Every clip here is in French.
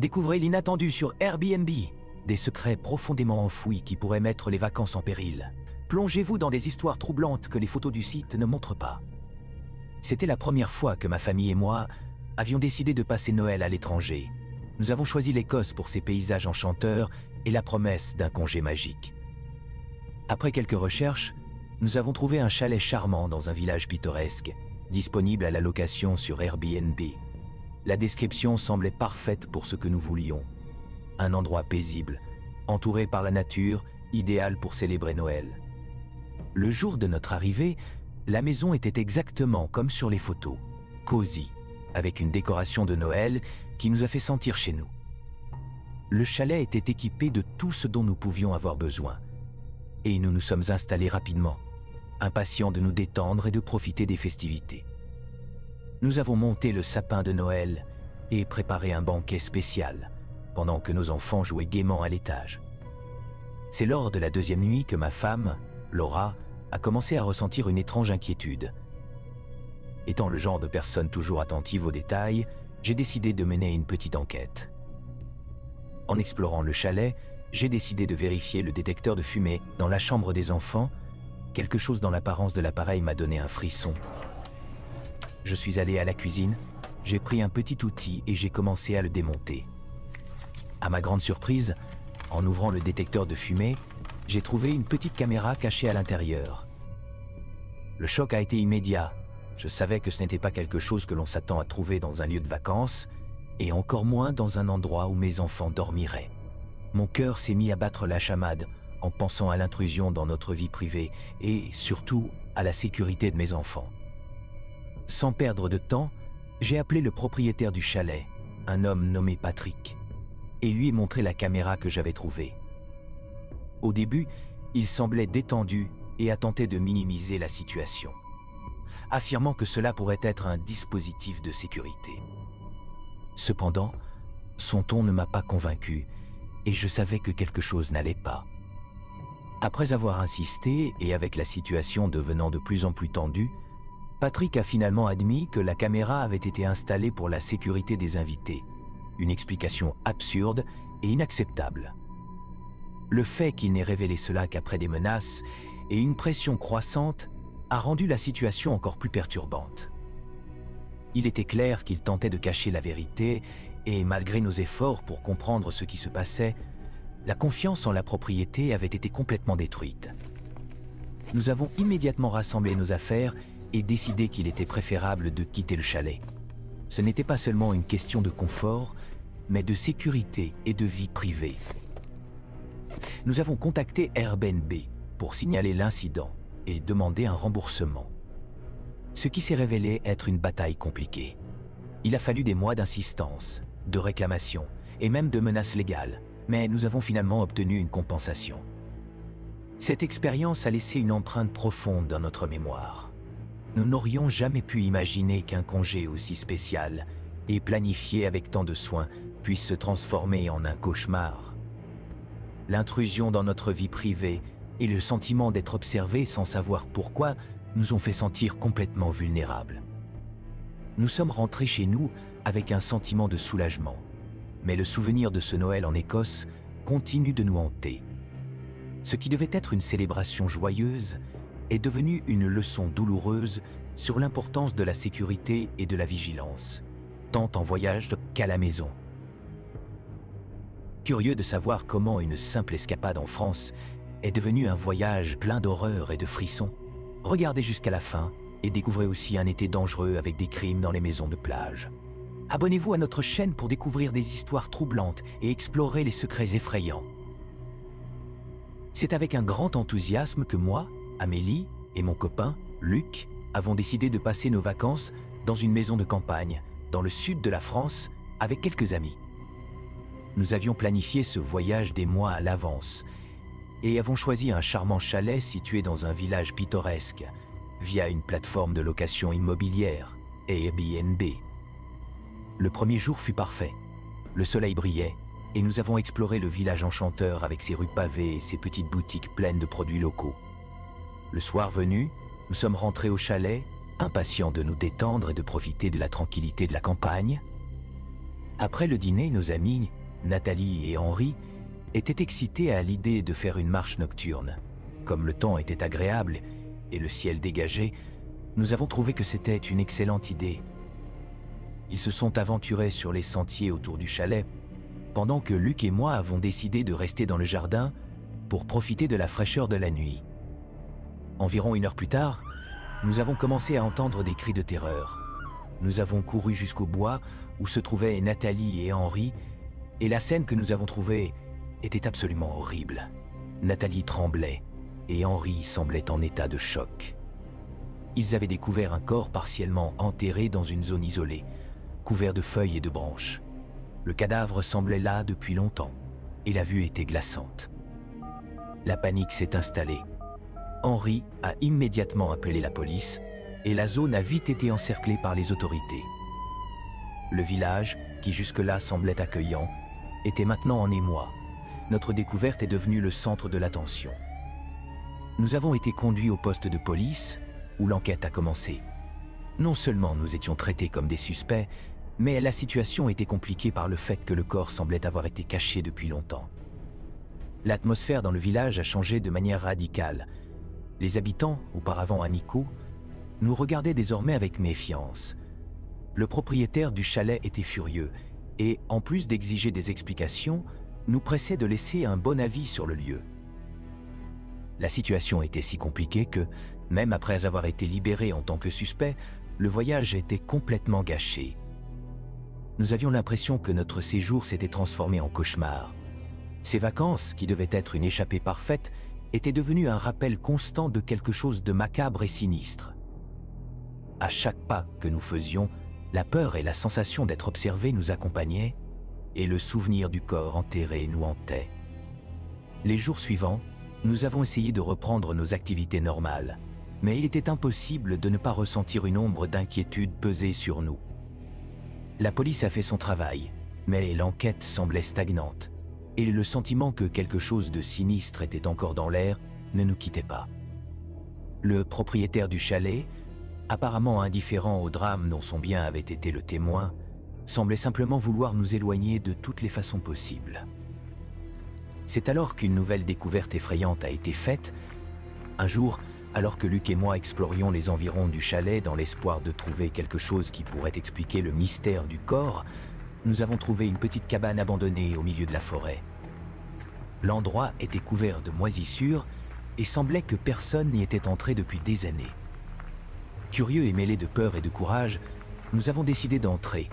Découvrez l'inattendu sur Airbnb, des secrets profondément enfouis qui pourraient mettre les vacances en péril. Plongez-vous dans des histoires troublantes que les photos du site ne montrent pas. C'était la première fois que ma famille et moi avions décidé de passer Noël à l'étranger. Nous avons choisi l'Écosse pour ses paysages enchanteurs et la promesse d'un congé magique. Après quelques recherches, nous avons trouvé un chalet charmant dans un village pittoresque, disponible à la location sur Airbnb. La description semblait parfaite pour ce que nous voulions. Un endroit paisible, entouré par la nature, idéal pour célébrer Noël. Le jour de notre arrivée, la maison était exactement comme sur les photos, cosy, avec une décoration de Noël qui nous a fait sentir chez nous. Le chalet était équipé de tout ce dont nous pouvions avoir besoin, et nous nous sommes installés rapidement, impatients de nous détendre et de profiter des festivités. Nous avons monté le sapin de Noël et préparé un banquet spécial, pendant que nos enfants jouaient gaiement à l'étage. C'est lors de la deuxième nuit que ma femme, Laura, a commencé à ressentir une étrange inquiétude. Étant le genre de personne toujours attentive aux détails, j'ai décidé de mener une petite enquête. En explorant le chalet, j'ai décidé de vérifier le détecteur de fumée dans la chambre des enfants. Quelque chose dans l'apparence de l'appareil m'a donné un frisson. Je suis allé à la cuisine, j'ai pris un petit outil et j'ai commencé à le démonter. À ma grande surprise, en ouvrant le détecteur de fumée, j'ai trouvé une petite caméra cachée à l'intérieur. Le choc a été immédiat. Je savais que ce n'était pas quelque chose que l'on s'attend à trouver dans un lieu de vacances, et encore moins dans un endroit où mes enfants dormiraient. Mon cœur s'est mis à battre la chamade en pensant à l'intrusion dans notre vie privée et surtout à la sécurité de mes enfants. Sans perdre de temps, j'ai appelé le propriétaire du chalet, un homme nommé Patrick, et lui ai montré la caméra que j'avais trouvée. Au début, il semblait détendu et a tenté de minimiser la situation, affirmant que cela pourrait être un dispositif de sécurité. Cependant, son ton ne m'a pas convaincu et je savais que quelque chose n'allait pas. Après avoir insisté et avec la situation devenant de plus en plus tendue, Patrick a finalement admis que la caméra avait été installée pour la sécurité des invités, une explication absurde et inacceptable. Le fait qu'il n'ait révélé cela qu'après des menaces et une pression croissante a rendu la situation encore plus perturbante. Il était clair qu'il tentait de cacher la vérité et malgré nos efforts pour comprendre ce qui se passait, la confiance en la propriété avait été complètement détruite. Nous avons immédiatement rassemblé nos affaires et décidé qu'il était préférable de quitter le chalet. Ce n'était pas seulement une question de confort, mais de sécurité et de vie privée. Nous avons contacté Airbnb pour signaler l'incident et demander un remboursement. Ce qui s'est révélé être une bataille compliquée. Il a fallu des mois d'insistance, de réclamations et même de menaces légales, mais nous avons finalement obtenu une compensation. Cette expérience a laissé une empreinte profonde dans notre mémoire. Nous n'aurions jamais pu imaginer qu'un congé aussi spécial et planifié avec tant de soin puisse se transformer en un cauchemar. L'intrusion dans notre vie privée et le sentiment d'être observé sans savoir pourquoi nous ont fait sentir complètement vulnérables. Nous sommes rentrés chez nous avec un sentiment de soulagement, mais le souvenir de ce Noël en Écosse continue de nous hanter. Ce qui devait être une célébration joyeuse est devenu une leçon douloureuse sur l'importance de la sécurité et de la vigilance, tant en voyage qu'à la maison. Curieux de savoir comment une simple escapade en France est devenue un voyage plein d'horreur et de frissons, regardez jusqu'à la fin et découvrez aussi un été dangereux avec des crimes dans les maisons de plage. Abonnez-vous à notre chaîne pour découvrir des histoires troublantes et explorer les secrets effrayants. C'est avec un grand enthousiasme que moi, Amélie et mon copain, Luc, avons décidé de passer nos vacances dans une maison de campagne, dans le sud de la France, avec quelques amis. Nous avions planifié ce voyage des mois à l'avance et avons choisi un charmant chalet situé dans un village pittoresque via une plateforme de location immobilière, Airbnb. Le premier jour fut parfait. Le soleil brillait et nous avons exploré le village enchanteur avec ses rues pavées et ses petites boutiques pleines de produits locaux. Le soir venu, nous sommes rentrés au chalet, impatients de nous détendre et de profiter de la tranquillité de la campagne. Après le dîner, nos amis, Nathalie et Henri, étaient excités à l'idée de faire une marche nocturne. Comme le temps était agréable et le ciel dégagé, nous avons trouvé que c'était une excellente idée. Ils se sont aventurés sur les sentiers autour du chalet, pendant que Luc et moi avons décidé de rester dans le jardin pour profiter de la fraîcheur de la nuit. Environ 1 heure plus tard, nous avons commencé à entendre des cris de terreur. Nous avons couru jusqu'au bois où se trouvaient Nathalie et Henri, et la scène que nous avons trouvée était absolument horrible. Nathalie tremblait et Henri semblait en état de choc. Ils avaient découvert un corps partiellement enterré dans une zone isolée, couvert de feuilles et de branches. Le cadavre semblait là depuis longtemps, et la vue était glaçante. La panique s'est installée. Henri a immédiatement appelé la police, et la zone a vite été encerclée par les autorités. Le village, qui jusque-là semblait accueillant, était maintenant en émoi. Notre découverte est devenue le centre de l'attention. Nous avons été conduits au poste de police, où l'enquête a commencé. Non seulement nous étions traités comme des suspects, mais la situation était compliquée par le fait que le corps semblait avoir été caché depuis longtemps. L'atmosphère dans le village a changé de manière radicale. Les habitants, auparavant amicaux, nous regardaient désormais avec méfiance. Le propriétaire du chalet était furieux et, en plus d'exiger des explications, nous pressait de laisser un bon avis sur le lieu. La situation était si compliquée que, même après avoir été libérés en tant que suspects, le voyage était complètement gâché. Nous avions l'impression que notre séjour s'était transformé en cauchemar. Ces vacances, qui devaient être une échappée parfaite, étaient devenues un rappel constant de quelque chose de macabre et sinistre. À chaque pas que nous faisions, la peur et la sensation d'être observés nous accompagnaient, et le souvenir du corps enterré nous hantait. Les jours suivants, nous avons essayé de reprendre nos activités normales, mais il était impossible de ne pas ressentir une ombre d'inquiétude peser sur nous. La police a fait son travail, mais l'enquête semblait stagnante, et le sentiment que quelque chose de sinistre était encore dans l'air ne nous quittait pas. Le propriétaire du chalet, apparemment indifférent au drame dont son bien avait été le témoin, semblait simplement vouloir nous éloigner de toutes les façons possibles. C'est alors qu'une nouvelle découverte effrayante a été faite. Un jour, alors que Luc et moi explorions les environs du chalet dans l'espoir de trouver quelque chose qui pourrait expliquer le mystère du corps, nous avons trouvé une petite cabane abandonnée au milieu de la forêt. L'endroit était couvert de moisissures et semblait que personne n'y était entré depuis des années. Curieux et mêlés de peur et de courage, nous avons décidé d'entrer.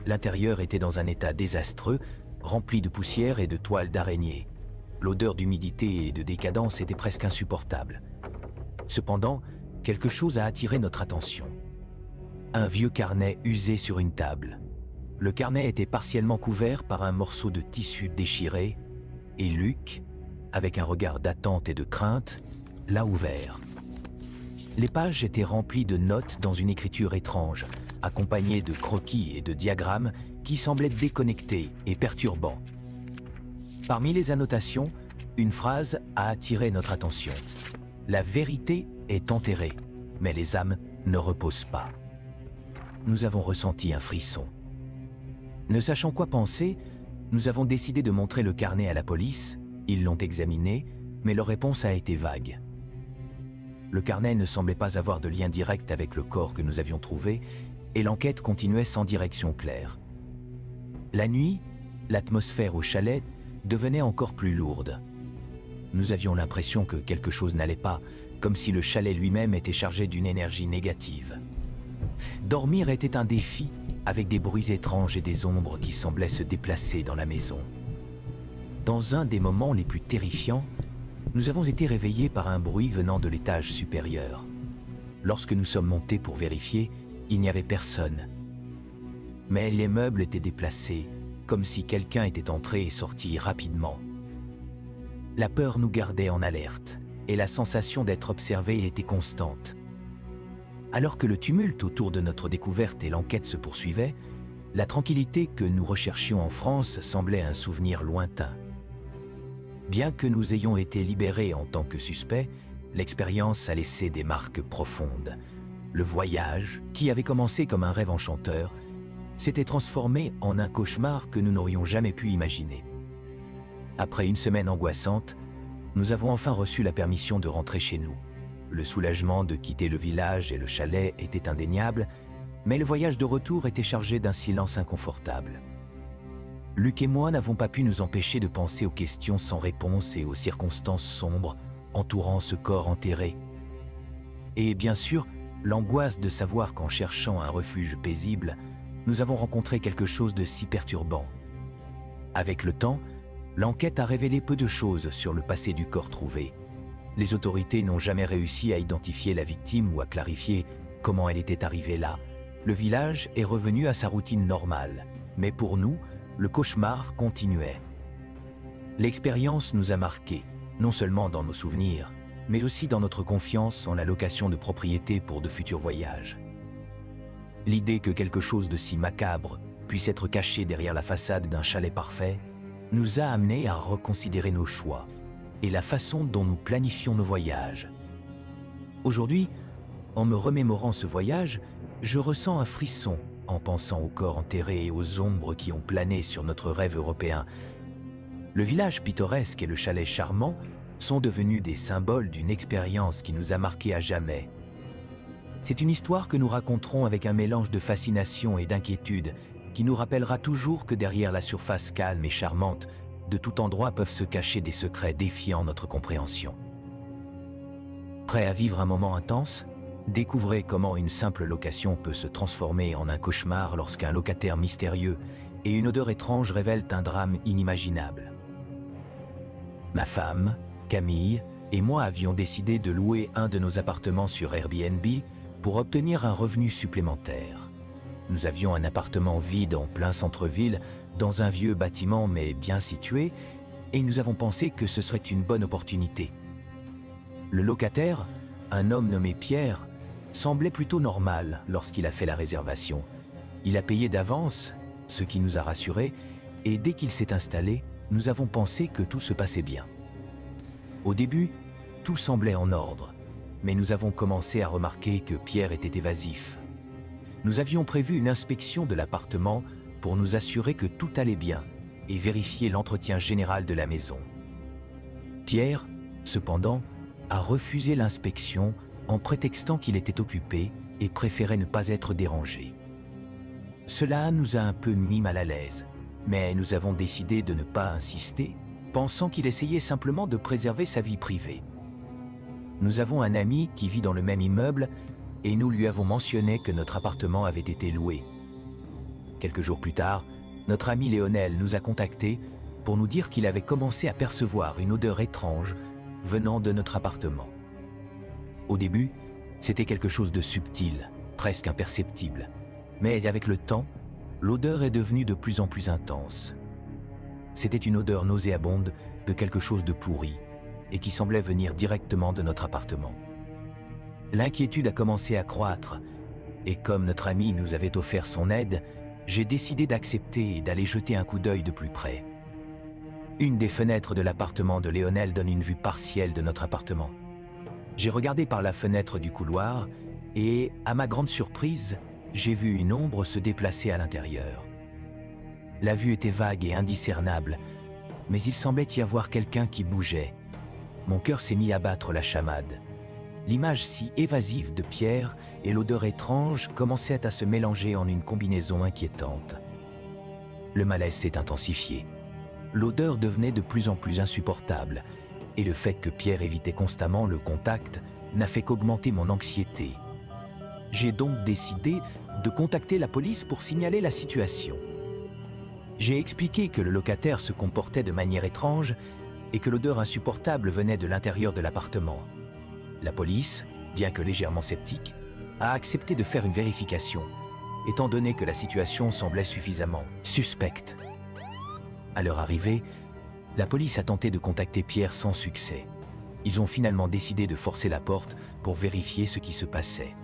L'intérieur était dans un état désastreux, rempli de poussière et de toiles d'araignées. L'odeur d'humidité et de décadence était presque insupportable. Cependant, quelque chose a attiré notre attention. Un vieux carnet usé sur une table. Le carnet était partiellement couvert par un morceau de tissu déchiré, et Luc, avec un regard d'attente et de crainte, l'a ouvert. Les pages étaient remplies de notes dans une écriture étrange, accompagnées de croquis et de diagrammes qui semblaient déconnectés et perturbants. Parmi les annotations, une phrase a attiré notre attention. La vérité est enterrée, mais les âmes ne reposent pas. Nous avons ressenti un frisson. Ne sachant quoi penser, nous avons décidé de montrer le carnet à la police. Ils l'ont examiné, mais leur réponse a été vague. Le carnet ne semblait pas avoir de lien direct avec le corps que nous avions trouvé, et l'enquête continuait sans direction claire. La nuit, l'atmosphère au chalet devenait encore plus lourde. Nous avions l'impression que quelque chose n'allait pas, comme si le chalet lui-même était chargé d'une énergie négative. Dormir était un défi, avec des bruits étranges et des ombres qui semblaient se déplacer dans la maison. Dans un des moments les plus terrifiants, nous avons été réveillés par un bruit venant de l'étage supérieur. Lorsque nous sommes montés pour vérifier, il n'y avait personne. Mais les meubles étaient déplacés, comme si quelqu'un était entré et sorti rapidement. La peur nous gardait en alerte, et la sensation d'être observé était constante. Alors que le tumulte autour de notre découverte et l'enquête se poursuivait, la tranquillité que nous recherchions en France semblait un souvenir lointain. Bien que nous ayons été libérés en tant que suspects, l'expérience a laissé des marques profondes. Le voyage, qui avait commencé comme un rêve enchanteur, s'était transformé en un cauchemar que nous n'aurions jamais pu imaginer. Après une semaine angoissante, nous avons enfin reçu la permission de rentrer chez nous. Le soulagement de quitter le village et le chalet était indéniable, mais le voyage de retour était chargé d'un silence inconfortable. Luc et moi n'avons pas pu nous empêcher de penser aux questions sans réponse et aux circonstances sombres entourant ce corps enterré. Et bien sûr, l'angoisse de savoir qu'en cherchant un refuge paisible, nous avons rencontré quelque chose de si perturbant. Avec le temps, l'enquête a révélé peu de choses sur le passé du corps trouvé. Les autorités n'ont jamais réussi à identifier la victime ou à clarifier comment elle était arrivée là. Le village est revenu à sa routine normale, mais pour nous, le cauchemar continuait. L'expérience nous a marqués, non seulement dans nos souvenirs, mais aussi dans notre confiance en la location de propriétés pour de futurs voyages. L'idée que quelque chose de si macabre puisse être caché derrière la façade d'un chalet parfait nous a amenés à reconsidérer nos choix et la façon dont nous planifions nos voyages. Aujourd'hui, en me remémorant ce voyage, je ressens un frisson en pensant au corps enterré et aux ombres qui ont plané sur notre rêve européen. Le village pittoresque et le chalet charmant sont devenus des symboles d'une expérience qui nous a marqués à jamais. C'est une histoire que nous raconterons avec un mélange de fascination et d'inquiétude qui nous rappellera toujours que derrière la surface calme et charmante, de tout endroit peuvent se cacher des secrets défiant notre compréhension. Prêt à vivre un moment intense ? Découvrez comment une simple location peut se transformer en un cauchemar lorsqu'un locataire mystérieux et une odeur étrange révèlent un drame inimaginable. Ma femme, Camille, et moi avions décidé de louer un de nos appartements sur Airbnb pour obtenir un revenu supplémentaire. Nous avions un appartement vide en plein centre-ville, dans un vieux bâtiment mais bien situé, et nous avons pensé que ce serait une bonne opportunité. Le locataire, un homme nommé Pierre, semblait plutôt normal lorsqu'il a fait la réservation. Il a payé d'avance, ce qui nous a rassurés, et dès qu'il s'est installé, nous avons pensé que tout se passait bien. Au début, tout semblait en ordre, mais nous avons commencé à remarquer que Pierre était évasif. Nous avions prévu une inspection de l'appartement pour nous assurer que tout allait bien et vérifier l'entretien général de la maison. Pierre, cependant, a refusé l'inspection en prétextant qu'il était occupé et préférait ne pas être dérangé. Cela nous a un peu mis mal à l'aise, mais nous avons décidé de ne pas insister, pensant qu'il essayait simplement de préserver sa vie privée. Nous avons un ami qui vit dans le même immeuble et nous lui avons mentionné que notre appartement avait été loué. Quelques jours plus tard, notre ami Léonel nous a contactés pour nous dire qu'il avait commencé à percevoir une odeur étrange venant de notre appartement. Au début, c'était quelque chose de subtil, presque imperceptible, mais avec le temps, l'odeur est devenue de plus en plus intense. C'était une odeur nauséabonde de quelque chose de pourri et qui semblait venir directement de notre appartement. L'inquiétude a commencé à croître et comme notre ami nous avait offert son aide, j'ai décidé d'accepter et d'aller jeter un coup d'œil de plus près. Une des fenêtres de l'appartement de Léonel donne une vue partielle de notre appartement. J'ai regardé par la fenêtre du couloir et, à ma grande surprise, j'ai vu une ombre se déplacer à l'intérieur. La vue était vague et indiscernable, mais il semblait y avoir quelqu'un qui bougeait. Mon cœur s'est mis à battre la chamade. L'image si évasive de Pierre et l'odeur étrange commençaient à se mélanger en une combinaison inquiétante. Le malaise s'est intensifié. L'odeur devenait de plus en plus insupportable, et le fait que Pierre évitait constamment le contact n'a fait qu'augmenter mon anxiété. J'ai donc décidé de contacter la police pour signaler la situation. J'ai expliqué que le locataire se comportait de manière étrange et que l'odeur insupportable venait de l'intérieur de l'appartement. La police, bien que légèrement sceptique, a accepté de faire une vérification, étant donné que la situation semblait suffisamment suspecte. À leur arrivée, la police a tenté de contacter Pierre sans succès. Ils ont finalement décidé de forcer la porte pour vérifier ce qui se passait.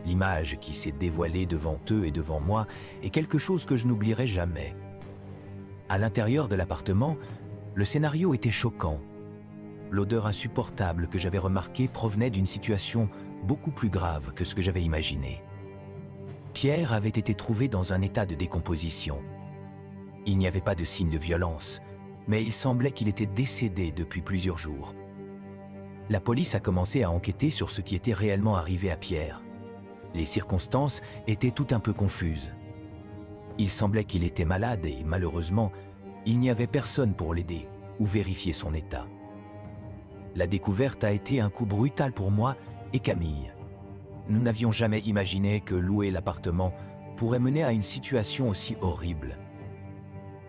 L'image qui s'est dévoilée devant eux et devant moi est quelque chose que je n'oublierai jamais. À l'intérieur de l'appartement, le scénario était choquant. L'odeur insupportable que j'avais remarquée provenait d'une situation beaucoup plus grave que ce que j'avais imaginé. Pierre avait été trouvé dans un état de décomposition. Il n'y avait pas de signe de violence, mais il semblait qu'il était décédé depuis plusieurs jours. La police a commencé à enquêter sur ce qui était réellement arrivé à Pierre. Les circonstances étaient tout un peu confuses. Il semblait qu'il était malade et malheureusement, il n'y avait personne pour l'aider ou vérifier son état. La découverte a été un coup brutal pour moi et Camille. Nous n'avions jamais imaginé que louer l'appartement pourrait mener à une situation aussi horrible.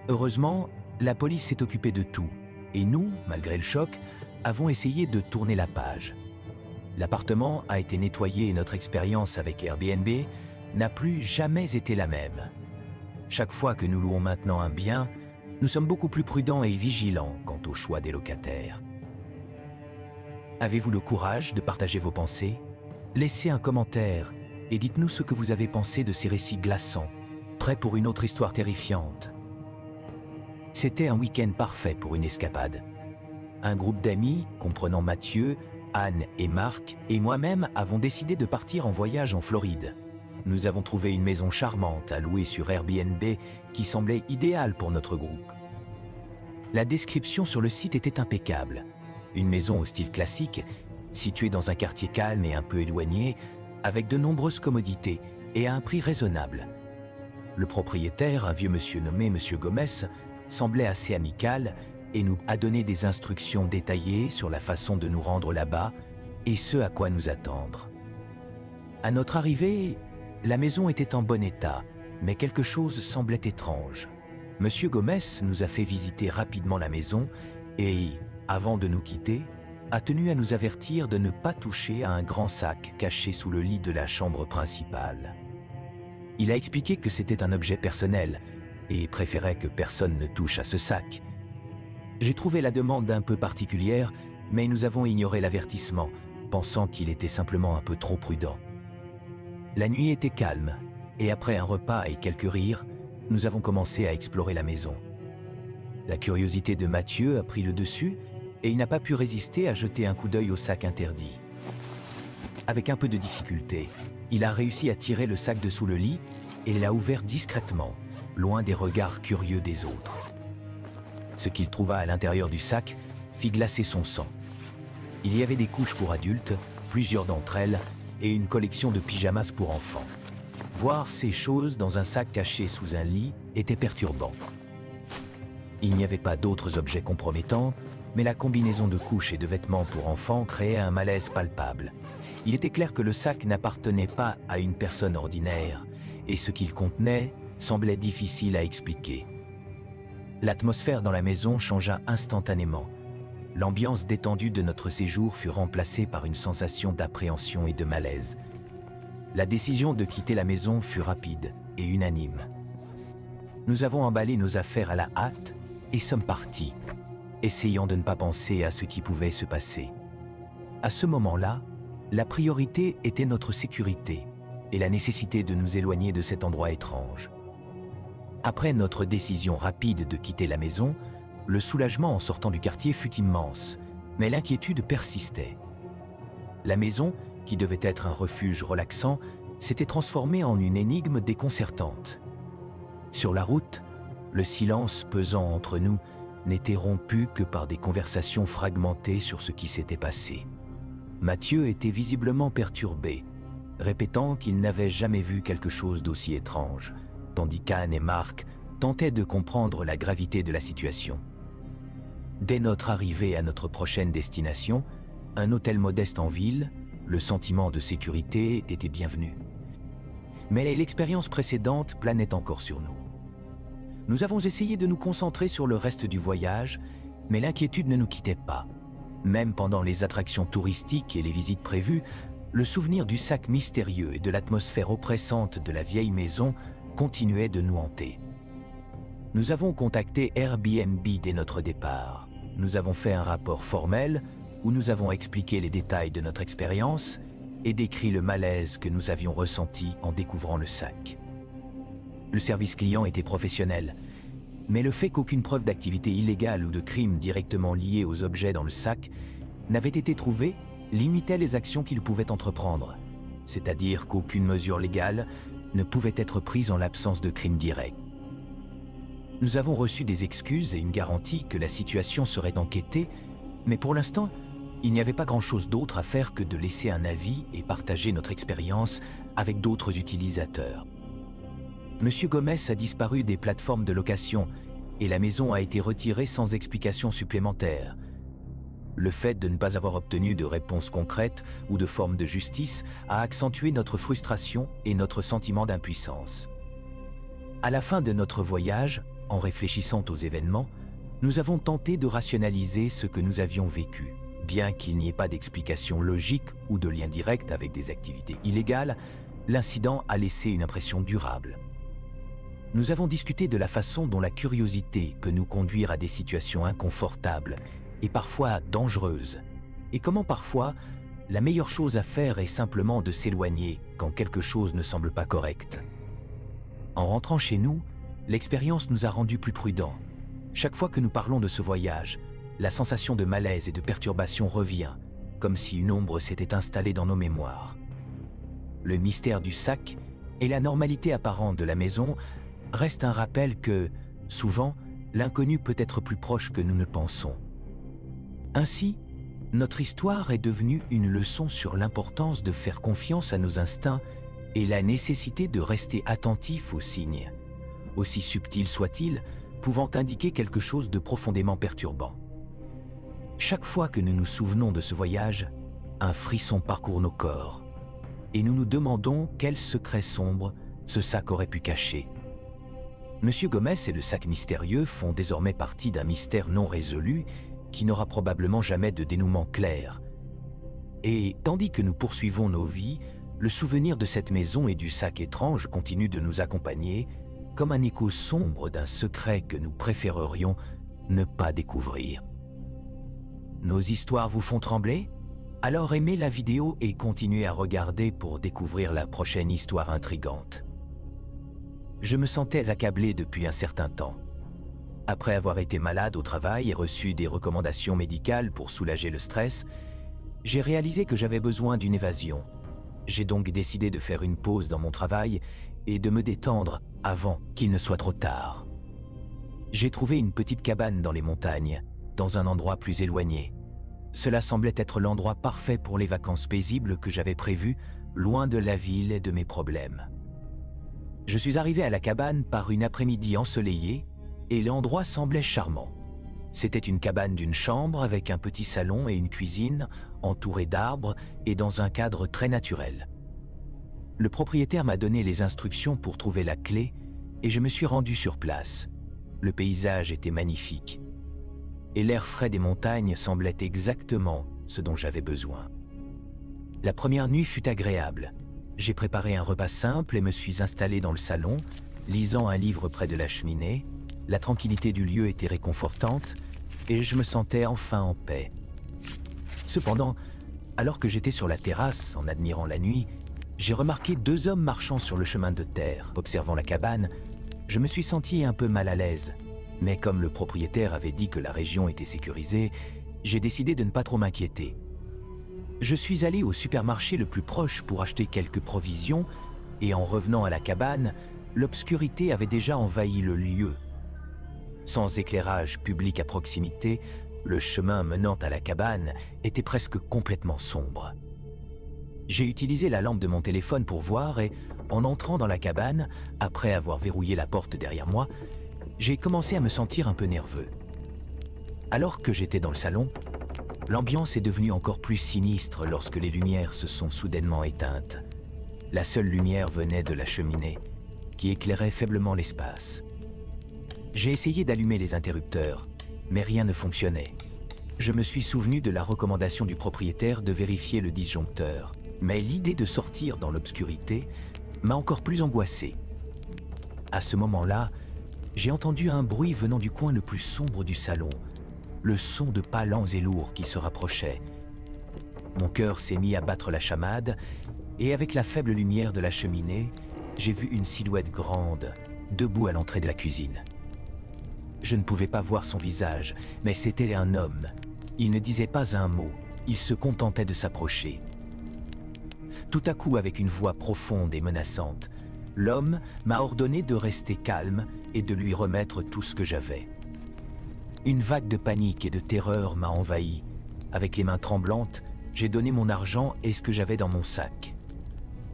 Heureusement, la police s'est occupée de tout et nous, malgré le choc, avons essayé de tourner la page. L'appartement a été nettoyé et notre expérience avec Airbnb n'a plus jamais été la même. Chaque fois que nous louons maintenant un bien, nous sommes beaucoup plus prudents et vigilants quant au choix des locataires. Avez-vous le courage de partager vos pensées? Laissez un commentaire et dites-nous ce que vous avez pensé de ces récits glaçants, prêts pour une autre histoire terrifiante. C'était un week-end parfait pour une escapade. Un groupe d'amis, comprenant Mathieu, Anne et Marc, et moi-même avons décidé de partir en voyage en Floride. Nous avons trouvé une maison charmante à louer sur Airbnb qui semblait idéale pour notre groupe. La description sur le site était impeccable. Une maison au style classique, située dans un quartier calme et un peu éloigné, avec de nombreuses commodités et à un prix raisonnable. Le propriétaire, un vieux monsieur nommé Monsieur Gomez, semblait assez amical et nous a donné des instructions détaillées sur la façon de nous rendre là-bas et ce à quoi nous attendre. À notre arrivée, la maison était en bon état, mais quelque chose semblait étrange. Monsieur Gomez nous a fait visiter rapidement la maison et, avant de nous quitter, a tenu à nous avertir de ne pas toucher à un grand sac caché sous le lit de la chambre principale. Il a expliqué que c'était un objet personnel et préférait que personne ne touche à ce sac. J'ai trouvé la demande un peu particulière, mais nous avons ignoré l'avertissement, pensant qu'il était simplement un peu trop prudent. La nuit était calme, et après un repas et quelques rires, nous avons commencé à explorer la maison. La curiosité de Mathieu a pris le dessus, et il n'a pas pu résister à jeter un coup d'œil au sac interdit. Avec un peu de difficulté, il a réussi à tirer le sac de sous le lit et l'a ouvert discrètement, loin des regards curieux des autres. Ce qu'il trouva à l'intérieur du sac fit glacer son sang. Il y avait des couches pour adultes, plusieurs d'entre elles, et une collection de pyjamas pour enfants. Voir ces choses dans un sac caché sous un lit était perturbant. Il n'y avait pas d'autres objets compromettants, mais la combinaison de couches et de vêtements pour enfants créait un malaise palpable. Il était clair que le sac n'appartenait pas à une personne ordinaire, et ce qu'il contenait semblait difficile à expliquer. L'atmosphère dans la maison changea instantanément. L'ambiance détendue de notre séjour fut remplacée par une sensation d'appréhension et de malaise. La décision de quitter la maison fut rapide et unanime. Nous avons emballé nos affaires à la hâte et sommes partis, essayant de ne pas penser à ce qui pouvait se passer. À ce moment-là, la priorité était notre sécurité et la nécessité de nous éloigner de cet endroit étrange. Après notre décision rapide de quitter la maison, le soulagement en sortant du quartier fut immense, mais l'inquiétude persistait. La maison, qui devait être un refuge relaxant, s'était transformée en une énigme déconcertante. Sur la route, le silence pesant entre nous n'était rompu que par des conversations fragmentées sur ce qui s'était passé. Mathieu était visiblement perturbé, répétant qu'il n'avait jamais vu quelque chose d'aussi étrange, tandis qu'Anne et Marc tentaient de comprendre la gravité de la situation. Dès notre arrivée à notre prochaine destination, un hôtel modeste en ville, le sentiment de sécurité était bienvenu. Mais l'expérience précédente planait encore sur nous. Nous avons essayé de nous concentrer sur le reste du voyage, mais l'inquiétude ne nous quittait pas. Même pendant les attractions touristiques et les visites prévues, le souvenir du sac mystérieux et de l'atmosphère oppressante de la vieille maison continuait de nous hanter. Nous avons contacté Airbnb dès notre départ. Nous avons fait un rapport formel où nous avons expliqué les détails de notre expérience et décrit le malaise que nous avions ressenti en découvrant le sac. Le service client était professionnel, mais le fait qu'aucune preuve d'activité illégale ou de crime directement liée aux objets dans le sac n'avait été trouvée limitait les actions qu'il pouvait entreprendre, c'est-à-dire qu'aucune mesure légale ne pouvait être prise en l'absence de crime direct. Nous avons reçu des excuses et une garantie que la situation serait enquêtée, mais pour l'instant, il n'y avait pas grand-chose d'autre à faire que de laisser un avis et partager notre expérience avec d'autres utilisateurs. Monsieur Gomez a disparu des plateformes de location et la maison a été retirée sans explication supplémentaire. Le fait de ne pas avoir obtenu de réponse concrète ou de forme de justice a accentué notre frustration et notre sentiment d'impuissance. À la fin de notre voyage, en réfléchissant aux événements, nous avons tenté de rationaliser ce que nous avions vécu. Bien qu'il n'y ait pas d'explication logique ou de lien direct avec des activités illégales, l'incident a laissé une impression durable. Nous avons discuté de la façon dont la curiosité peut nous conduire à des situations inconfortables et parfois dangereuses, et comment parfois la meilleure chose à faire est simplement de s'éloigner quand quelque chose ne semble pas correct. En rentrant chez nous, l'expérience nous a rendus plus prudents. Chaque fois que nous parlons de ce voyage, la sensation de malaise et de perturbation revient, comme si une ombre s'était installée dans nos mémoires. Le mystère du sac et la normalité apparente de la maison restent un rappel que, souvent, l'inconnu peut être plus proche que nous ne pensons. Ainsi, notre histoire est devenue une leçon sur l'importance de faire confiance à nos instincts et la nécessité de rester attentif aux signes, aussi subtils soient-ils, pouvant indiquer quelque chose de profondément perturbant. Chaque fois que nous nous souvenons de ce voyage, un frisson parcourt nos corps, et nous nous demandons quel secret sombre ce sac aurait pu cacher. Monsieur Gomez et le sac mystérieux font désormais partie d'un mystère non résolu qui n'aura probablement jamais de dénouement clair. Et tandis que nous poursuivons nos vies, le souvenir de cette maison et du sac étrange continue de nous accompagner comme un écho sombre d'un secret que nous préférerions ne pas découvrir. Nos histoires vous font trembler? Alors aimez la vidéo et continuez à regarder pour découvrir la prochaine histoire intrigante. Je me sentais accablé depuis un certain temps. Après avoir été malade au travail et reçu des recommandations médicales pour soulager le stress, j'ai réalisé que j'avais besoin d'une évasion. J'ai donc décidé de faire une pause dans mon travail et de me détendre avant qu'il ne soit trop tard. J'ai trouvé une petite cabane dans les montagnes, dans un endroit plus éloigné. Cela semblait être l'endroit parfait pour les vacances paisibles que j'avais prévues, loin de la ville et de mes problèmes. Je suis arrivé à la cabane par une après-midi ensoleillée et l'endroit semblait charmant. C'était une cabane d'une chambre avec un petit salon et une cuisine, entourée d'arbres et dans un cadre très naturel. Le propriétaire m'a donné les instructions pour trouver la clé et je me suis rendu sur place. Le paysage était magnifique et l'air frais des montagnes semblait exactement ce dont j'avais besoin. La première nuit fut agréable. J'ai préparé un repas simple et me suis installé dans le salon, lisant un livre près de la cheminée. La tranquillité du lieu était réconfortante et je me sentais enfin en paix. Cependant, alors que j'étais sur la terrasse en admirant la nuit, j'ai remarqué deux hommes marchant sur le chemin de terre. Observant la cabane, je me suis senti un peu mal à l'aise. Mais comme le propriétaire avait dit que la région était sécurisée, j'ai décidé de ne pas trop m'inquiéter. Je suis allé au supermarché le plus proche pour acheter quelques provisions et en revenant à la cabane, l'obscurité avait déjà envahi le lieu. Sans éclairage public à proximité, le chemin menant à la cabane était presque complètement sombre. J'ai utilisé la lampe de mon téléphone pour voir et, en entrant dans la cabane, après avoir verrouillé la porte derrière moi, j'ai commencé à me sentir un peu nerveux. Alors que j'étais dans le salon, l'ambiance est devenue encore plus sinistre lorsque les lumières se sont soudainement éteintes. La seule lumière venait de la cheminée, qui éclairait faiblement l'espace. J'ai essayé d'allumer les interrupteurs, mais rien ne fonctionnait. Je me suis souvenu de la recommandation du propriétaire de vérifier le disjoncteur, mais l'idée de sortir dans l'obscurité m'a encore plus angoissé. À ce moment-là, j'ai entendu un bruit venant du coin le plus sombre du salon, le son de pas lents et lourds qui se rapprochaient. Mon cœur s'est mis à battre la chamade, et avec la faible lumière de la cheminée, j'ai vu une silhouette grande, debout à l'entrée de la cuisine. Je ne pouvais pas voir son visage, mais c'était un homme. Il ne disait pas un mot, il se contentait de s'approcher. Tout à coup, avec une voix profonde et menaçante, L'homme m'a ordonné de rester calme et de lui remettre tout ce que j'avais. Une vague de panique et de terreur m'a envahi. Avec les mains tremblantes, j'ai donné mon argent et ce que j'avais dans mon sac.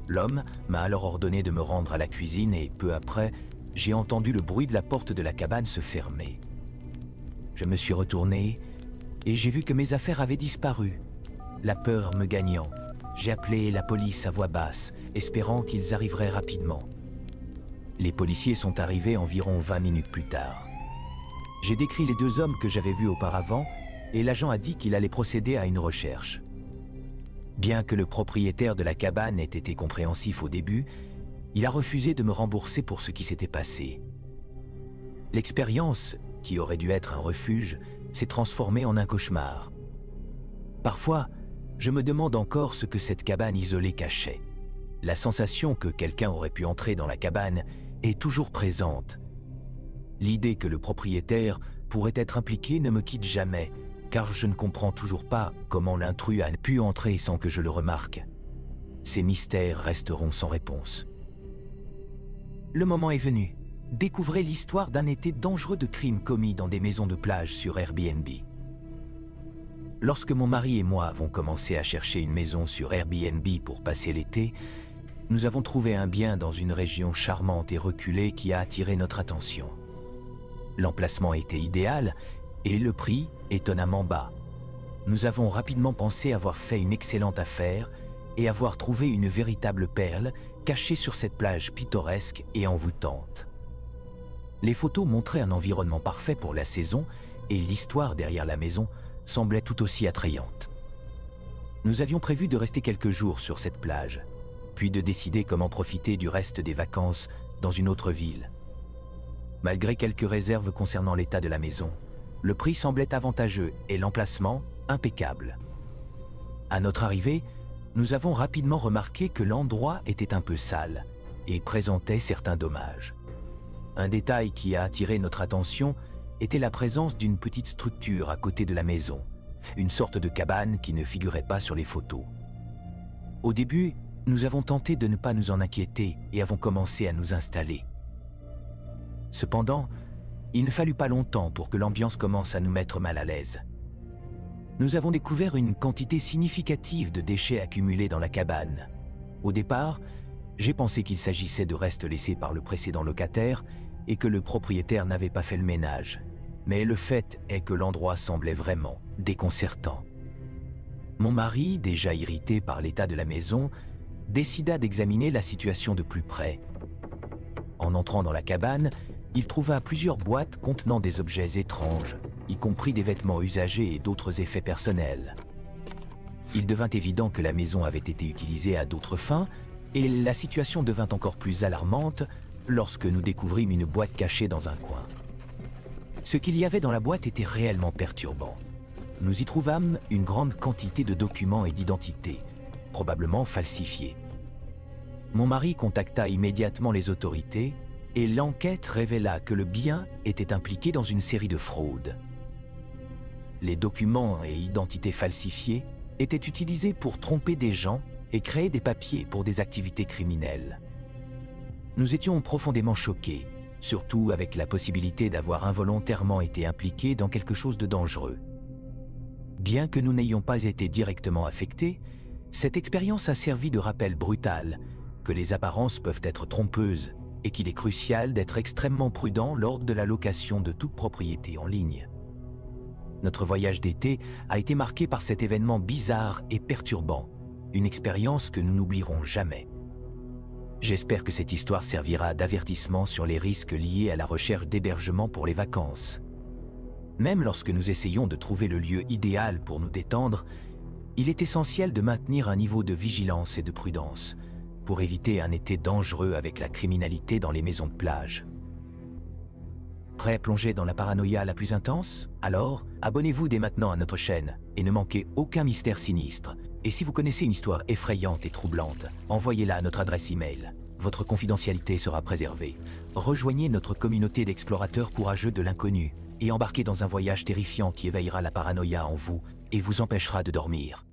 L'homme m'a alors ordonné de me rendre à la cuisine et peu après, j'ai entendu le bruit de la porte de la cabane se fermer. Je me suis retourné et j'ai vu que mes affaires avaient disparu. La peur me gagnant, j'ai appelé la police à voix basse, espérant qu'ils arriveraient rapidement. Les policiers sont arrivés environ 20 minutes plus tard. J'ai décrit les 2 hommes que j'avais vus auparavant et l'agent a dit qu'il allait procéder à une recherche. Bien que le propriétaire de la cabane ait été compréhensif au début, il a refusé de me rembourser pour ce qui s'était passé. L'expérience, qui aurait dû être un refuge, s'est transformée en un cauchemar. Parfois, je me demande encore ce que cette cabane isolée cachait. La sensation que quelqu'un aurait pu entrer dans la cabane est toujours présente. L'idée que le propriétaire pourrait être impliqué ne me quitte jamais, car je ne comprends toujours pas comment l'intrus a pu entrer sans que je le remarque. Ces mystères resteront sans réponse. Le moment est venu. Découvrez l'histoire d'un été dangereux de crimes commis dans des maisons de plage sur Airbnb. Lorsque mon mari et moi avons commencé à chercher une maison sur Airbnb pour passer l'été, nous avons trouvé un bien dans une région charmante et reculée qui a attiré notre attention. L'emplacement était idéal et le prix étonnamment bas. Nous avons rapidement pensé avoir fait une excellente affaire et avoir trouvé une véritable perle cachée sur cette plage pittoresque et envoûtante. Les photos montraient un environnement parfait pour la saison et l'histoire derrière la maison semblait tout aussi attrayante. Nous avions prévu de rester quelques jours sur cette plage, puis de décider comment profiter du reste des vacances dans une autre ville. Malgré quelques réserves concernant l'état de la maison, le prix semblait avantageux et l'emplacement impeccable. À notre arrivée, nous avons rapidement remarqué que l'endroit était un peu sale et présentait certains dommages. Un détail qui a attiré notre attention était la présence d'une petite structure à côté de la maison, une sorte de cabane qui ne figurait pas sur les photos. Au début, nous avons tenté de ne pas nous en inquiéter et avons commencé à nous installer. Cependant, il ne fallut pas longtemps pour que l'ambiance commence à nous mettre mal à l'aise. Nous avons découvert une quantité significative de déchets accumulés dans la cabane. Au départ, j'ai pensé qu'il s'agissait de restes laissés par le précédent locataire et que le propriétaire n'avait pas fait le ménage. Mais le fait est que l'endroit semblait vraiment déconcertant. Mon mari, déjà irrité par l'état de la maison, décida d'examiner la situation de plus près. En entrant dans la cabane, il trouva plusieurs boîtes contenant des objets étranges, y compris des vêtements usagés et d'autres effets personnels. Il devint évident que la maison avait été utilisée à d'autres fins, et la situation devint encore plus alarmante lorsque nous découvrîmes une boîte cachée dans un coin. Ce qu'il y avait dans la boîte était réellement perturbant. Nous y trouvâmes une grande quantité de documents et d'identités, probablement falsifiés. Mon mari contacta immédiatement les autorités et l'enquête révéla que le bien était impliqué dans une série de fraudes. Les documents et identités falsifiés étaient utilisés pour tromper des gens et créer des papiers pour des activités criminelles. Nous étions profondément choqués, surtout avec la possibilité d'avoir involontairement été impliqués dans quelque chose de dangereux. Bien que nous n'ayons pas été directement affectés, cette expérience a servi de rappel brutal que les apparences peuvent être trompeuses et qu'il est crucial d'être extrêmement prudent lors de la location de toute propriété en ligne. Notre voyage d'été a été marqué par cet événement bizarre et perturbant, une expérience que nous n'oublierons jamais. J'espère que cette histoire servira d'avertissement sur les risques liés à la recherche d'hébergement pour les vacances. Même lorsque nous essayons de trouver le lieu idéal pour nous détendre, il est essentiel de maintenir un niveau de vigilance et de prudence pour éviter un été dangereux avec la criminalité dans les maisons de plage. Prêt à plonger dans la paranoïa la plus intense? Alors, abonnez-vous dès maintenant à notre chaîne et ne manquez aucun mystère sinistre. Et si vous connaissez une histoire effrayante et troublante, envoyez-la à notre adresse email. Votre confidentialité sera préservée. Rejoignez notre communauté d'explorateurs courageux de l'inconnu et embarquez dans un voyage terrifiant qui éveillera la paranoïa en vous et vous empêchera de dormir.